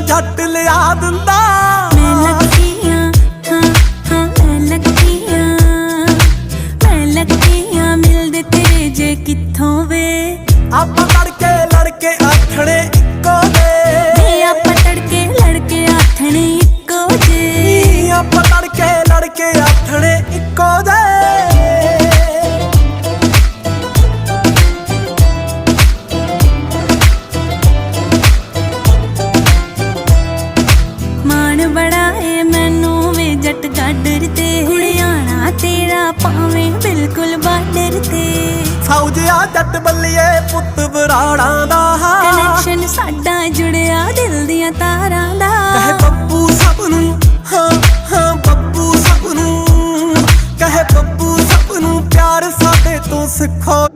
ਜੱਟ ਲਿਆ ਦਿੰਦਾ। ਮੈਂ ਲੱਗਦੀ ਆਂ, ਹਾਂ ਮੈਂ ਲੱਗਦੀ ਆਂ, ਮੈਂ ਲੱਗਦੀ ਆਂ ਮਿਲਦੇ ਤੇਰੇ ਜੇ ਕਿੱਥੋਂ ਵੇ। ਆਪਾਂ ਤੜਕੇ ਲੜਕੇ ਆਥਣੇ ਇੱਕੋ ਜੇ, ਆਪਾਂ ਤੜਕੇ ਲੜਕੇ ਆਥਣੇ ਇੱਕੋ ਜੇ, ਆਪਾਂ ਤੜਕੇ ਲੜਕੇ ਆਥਣੇ ਇੱਕੋ ਜੇ। ਮਾਣ ਬੜਾ ਏ ਮੈਨੂੰ ਵੇ ਜੱਟ ਗਾਡਰ ਤੇ, ਹੁੜਿਆਣਾ ਤੇਰਾ ਭਾਵੇਂ ਬਿਲਕੁਲ ਬਾਰਡਰ ਤੇ। ਫੌਜਿਆ ਜੱਟ ਬੱਲੀਏ ਪੁੱਤ ਬਰਾੜਾਂ ਦਾ, ਕਨੈਕਸ਼ਨ ਸਾਡਾ ਜੁੜਿਆ ਦਿਲ ਦੀਆਂ ਤਾਰਾਂ ਦਾ। ਕਹੇ ਬੱਬੂ ਸਭ ਨੂੰ, ਹਾਂ ਹਾਂ ਬੱਬੂ ਸਭ ਨੂੰ, ਕਹੇ ਬੱਬੂ ਸਭ ਨੂੰ ਪਿਆਰ ਸਾਡੇ ਤੋਂ ਸਿੱਖੋ।